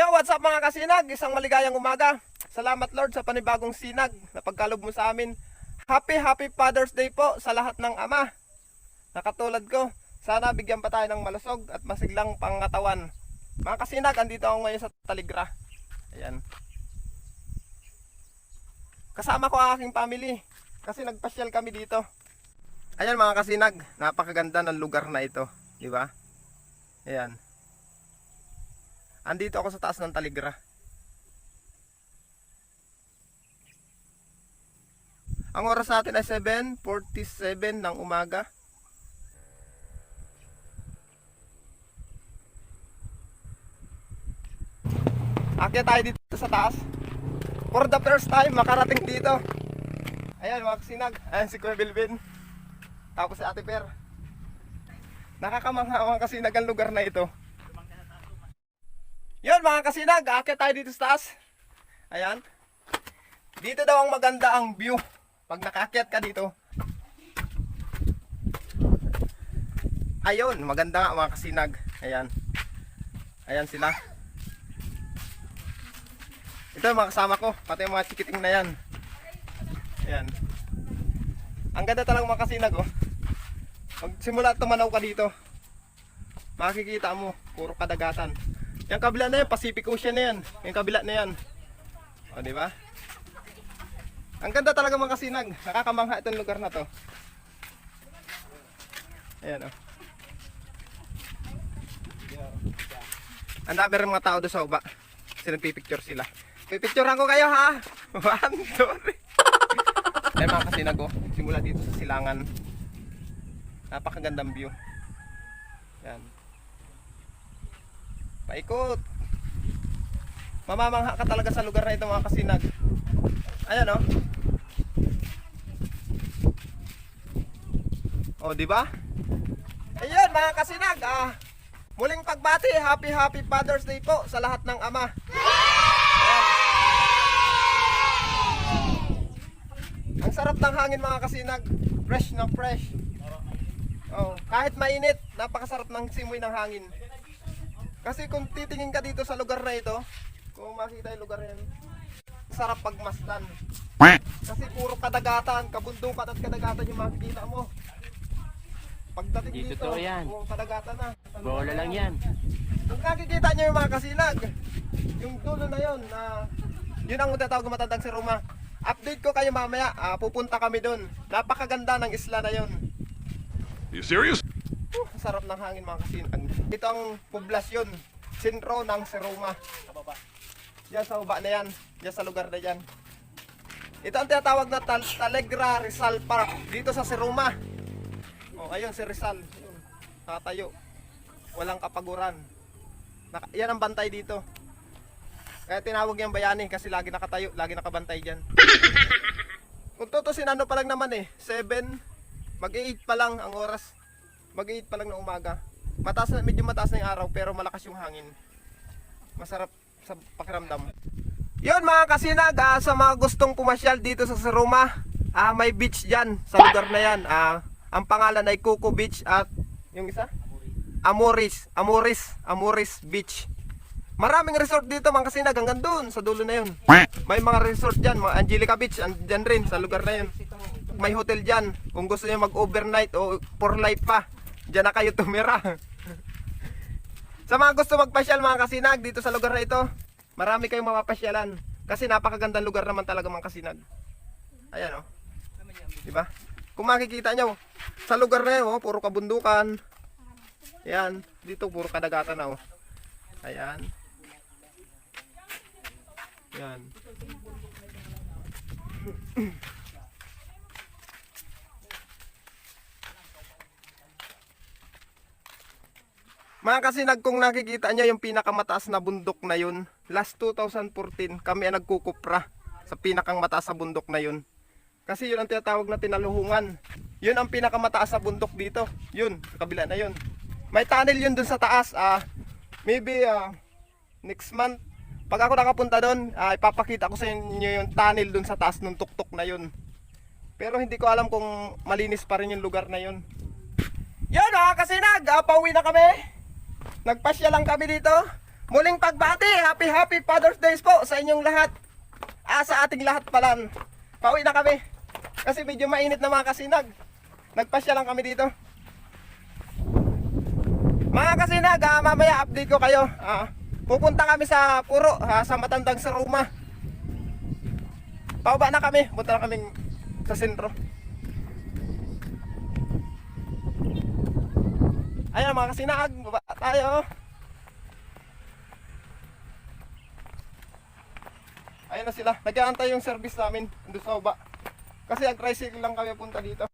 what's up mga kasinag? Isang maligayang umaga. Salamat Lord sa panibagong sinag na pagkalob mo sa amin. Happy Father's Day po sa lahat ng ama. Nakatulad ko, sana bigyan pa tayo ng malusog at masiglang pangatawan. Mga kasinag, andito ako ngayon sa Taligra. Ayan. Kasama ko ang aking family kasi nagpasyal kami dito. Ayan mga kasinag, napakaganda ng lugar na ito, di ba? Ayan. Andito ako sa taas ng Taligra. Ang oras natin ay 7:47 ng umaga. Akyat tayo dito sa taas. For the first time, makarating dito. Ayan mga kasinag. Ayan si Kuya Bilbin. Tapos si Ate Per. Nakakamangha mga kasinag ang lugar na ito. Yun mga kasinag, aakyat tayo dito sa taas. Ayan. Dito daw ang maganda ang view pag nakaakyat ka dito. Ayun, maganda nga mga kasinag. Ayan. Ayan sila. Ito yung mga kasama ko, pati yung mga chikiting na yan. Ayan. Ang ganda talagang mga kasinag oh. Pag simula tumanaw ka dito, makikita mo, puro kadagatan. Yung kabila na yan, Pacific Ocean na yan. Yung kabila na yan. O, di ba? Ang ganda talaga mga kasinag. Nakakamangha itong lugar na to. Ayan o. Ang dami rin mga tao doon sa uba. Kasi nagpipicture sila. Pipicturean ko kayo ha. 1, 2, 3. Ayan mga kasinag o. Simula dito sa silangan. Napakagandang view. Ayan. Paikot. Mamamangha ka talaga sa lugar na ito mga kasinag. Ayan oh. Oh, di ba? Ayun mga kasinag, muling pagbati, happy Father's Day po sa lahat ng ama. Ayan. Ang sarap ng hangin mga kasinag. Fresh na fresh. Oh, kahit mainit, napakasarap ng simoy ng hangin. Kasi kung titingin ka dito sa lugar na ito, kung makita yung lugar yan, sarap pagmasdan. Kasi puro kadagatan, kabundukan at kadagatan yung makikita mo. Pagdating dito, puro kadagatan na. Bola lang yan. Kung nakikita nyo yung mga kasinag, yung dulo na yun, yun ang tatawag ng matandang si Roma. Update ko kayo mamaya, pupunta kami dun. Napakaganda ng isla na yun. You serious? Sarap ng hangin mga kasinag. Ito ang poblasyon, sentro ng Seroma. Diyan sa baba na yan, diyan sa lugar na yan. Ito ang tinatawag na Taligra Rizal Park, dito sa Seroma. Oh, ayun si Rizal. Nakatayo. Walang kapaguran. Yan ang bantay dito. Kaya tinawag niyang bayani kasi lagi nakatayo, lagi nakabantay diyan. Kung tutusin ano pa lang naman 7, mag-8 pa lang ang oras. Mag-8 pa lang ng umaga. Medyo mataas na yung araw pero malakas yung hangin. Masarap sa pakiramdam. Yun mga kasinag, sa mga gustong pumasyal dito sa Seroma, may beach dyan sa lugar na yan. Ang pangalan ay Coco Beach at yung isa? Amoris Beach. Maraming resort dito mga kasinag hanggang doon sa dulo na yun. May mga resort dyan, mga Angelica Beach, dyan rin sa lugar na yun. May hotel dyan, kung gusto niyo mag-overnight o for life pa, dyan na kayo tumira. Sa mga gusto magpasyal mga kasinag dito sa lugar na ito, marami kayong mapapasyalan. Kasi napakagandang lugar naman talaga mga kasinag. Ayan o. Diba? Kung makikita nyo, sa lugar na yun, puro kabundukan. Ayan, dito puro kadagatan na o. Ayan. Ayan. Mga kasinag, kung nakikita nyo yung pinakamataas na bundok na yun, last 2014 kami ang nagkukupra sa pinakang mataas na bundok na yun. Kasi yun ang tinatawag na Tinaluhungan. Yun ang pinakamataas na bundok dito. Yun, sa kabila na yun. May tunnel yun dun sa taas. Maybe next month, pag ako nakapunta dun, ipapakita ko sa inyo yung tunnel dun sa taas ng tuktok na yun. Pero hindi ko alam kung malinis pa rin yung lugar na yun. Yun mga kasinag, pauwi na kami. Nagpasya lang kami dito Muling pagbati, happy Father's Day po sa inyong lahat. Sa ating lahat pala. Pauwi na kami. Kasi medyo mainit na mga kasinag. Nagpasya lang kami dito. Mga kasinag, mamaya update ko kayo. Pupunta kami sa Puro, sa Matandang Seruma. Pauba na kami, punta na kami sa sentro. Ayan mga kasinag, baba tayo. Ayan na sila, nag-aantay yung service namin doon sa baba. Kasi ag-tricycle lang kami punta dito.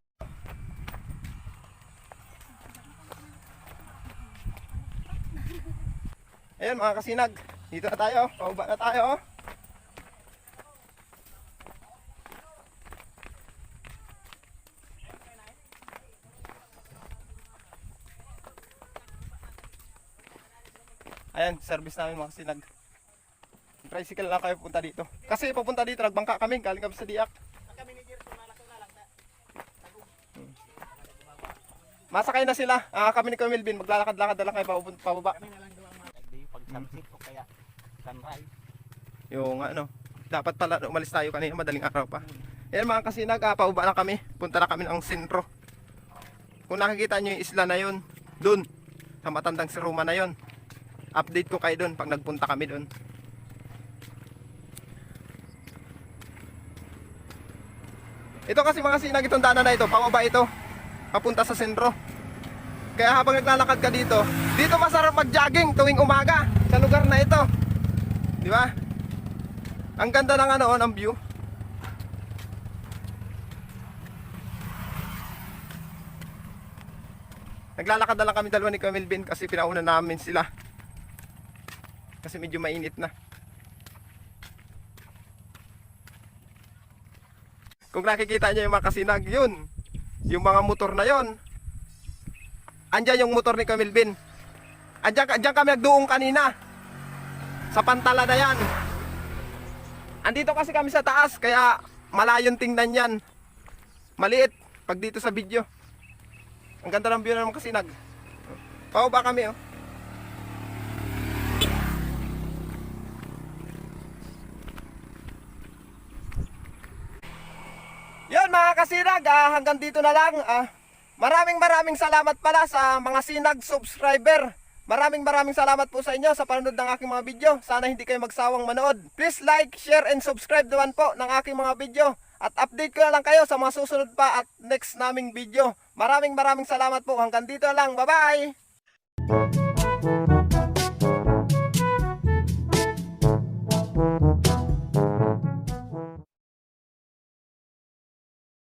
Ayan mga kasinag, dito na tayo, pauba na tayo. Ayan, service namin mga kasinag. Tricycle lang kayo punta dito. Kasi papunta dito, nagbangka kami, galing kami sa Diak. Masakay na sila, kami ni Camilvin, maglalakad-lakad na lang kayo pababa. Sunset o kaya sunrise. Yung ano, dapat pala umalis tayo kanina, madaling araw pa. Ayan mga kasinag, pauba na kami, punta na kami ng sentro. Kung nakikita nyo yung isla na yun, dun, sa Matandang Seruma na yun, update ko kayo dun pag nagpunta kami dun. Ito kasi mga kasinag, itong daanan na ito, pababa ito, papunta sa sentro. Kaya habang naglalakad ka dito, dito masarap mag-jogging tuwing umaga sa lugar na ito. Di ba? Ang ganda ng ano, ng view. Naglalakad na lang kami dalawa ni Camilvin kasi pinauna namin sila. Kasi medyo mainit na. Kung nakikita niyo yung mga kasinag, yun. Yung mga motor na yon. Andyan yung motor ni Camilvin. Andyan kami nagduong kanina. Sa pantala na yan. Andito kasi kami sa taas, kaya malayong tingnan yan. Maliit pag dito sa video. Ang ganda ng view naman kasinag. Pauba kami oh. Yan mga kasinag, hanggang dito na lang. Maraming salamat pala sa mga sinag subscriber. Maraming salamat po sa inyo sa panonood ng aking mga video. Sana hindi kayo magsawang manood. Please like, share, and subscribe naman po ng aking mga video. At update ko na lang kayo sa mga susunod pa at next naming video. Maraming salamat po. Hanggang dito na lang. Bye-bye!